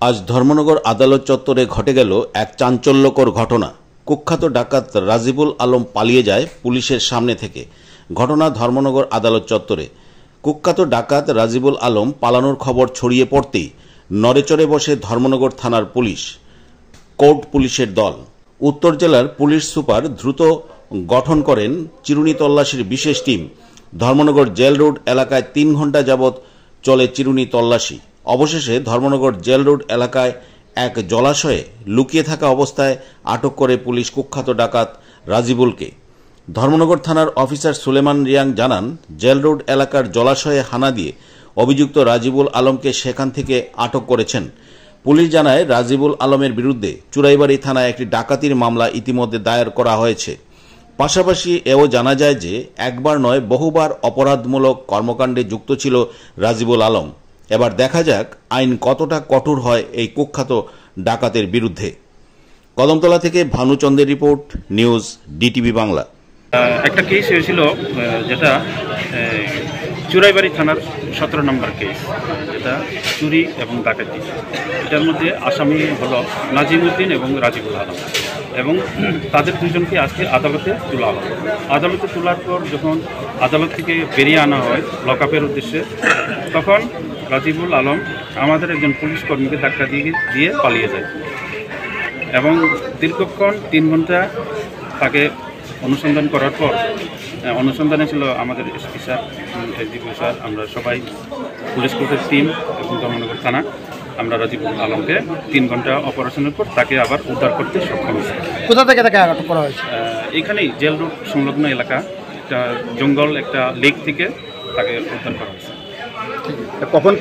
আজ ধর্মনগর আদালত চত্বরে ঘটে গেল এক চাঞ্চল্যকর ঘটনা। কুখ্যাত ডাকাত রাজিবুল আলম পালিয়ে যায় পুলিশের সামনে থেকে। ঘটনা ধর্মনগর আদালত চত্বরে। কুখ্যাত ডাকাত রাজিবুল আলম পালানোর খবর ছড়িয়ে পড়তেই নড়েচড়ে বসে ধর্মনগর থানার পুলিশ, কোর্ট পুলিশের দল। উত্তর জেলার পুলিশ সুপার দ্রুত গঠন করেন চিরুনি তল্লাশির বিশেষ টিম। ধর্মনগর জেল রোড এলাকায় ৩ ঘণ্টা যাবৎ চলে চিরুনি তল্লাশি। অবশেষে ধর্মনগর জেল রোড এলাকায় এক জলাশয়ে লুকিয়ে থাকা অবস্থায় আটক করে পুলিশ কুখ্যাত ডাকাত রাজিবুলকে। ধর্মনগর থানার অফিসার সুলেমান রিয়াং জানান, জেল রোড এলাকার জলাশয়ে হানা দিয়ে অভিযুক্ত রাজিবুল আলমকে সেখান থেকে আটক করেছেন। পুলিশ জানায়, রাজিবুল আলমের বিরুদ্ধে চুরাইবাড়ি থানায় একটি ডাকাতির মামলা ইতিমধ্যে দায়ের করা হয়েছে। পাশাপাশি এও জানা যায় যে একবার নয় বহুবার অপরাধমূলক কর্মকাণ্ডে যুক্ত ছিল রাজিবুল আলম। এবার দেখা যাক আইন কতটা কঠোর হয় এই কুখ্যাত ডাকাতের বিরুদ্ধে। কদমতলা থেকে ভানুচন্দ্রের রিপোর্ট, নিউজ ডিটিভি বাংলা। একটা কেস হয়েছিল যেটা চুরাইবাড়ি থানার 17 নম্বর কেস, যেটা চুরি এবং ডাকাতি। এটার মধ্যে আসামি হলো নাজিমউদ্দিন এবং রাজিবুল আলম, এবং তাদের দুজনকে আজকে আদালতে তোলা হয়। আদালতে তোলার পর যখন আদালত থেকে বেরিয়ে আনা হয় লকআপের উদ্দেশ্যে, তখন রাজিবুল আলম আমাদের একজন পুলিশ কর্মীকে ধাক্কা দিয়ে পালিয়ে যায়, এবং দীর্ঘক্ষণ 3 ঘণ্টা তাকে অনুসন্ধান করার পর, অনুসন্ধানে ছিল আমাদের এসপি স্যার, এসডিপি স্যার, আমরা সবাই পুলিশ কোর্টের টিম এবং ধর্মনগর থানা, আমরা রাজিবুল আলমকে 3 ঘণ্টা অপারেশনের পর তাকে আবার উদ্ধার করতে সক্ষম হয়েছে। কোথা থেকে তাকে আটক করা হয়েছে? এইখানেই জেল রোড সংলগ্ন এলাকা, একটা জঙ্গল, একটা লেক থেকে তাকে উদ্ধার করা হয়েছে। কখন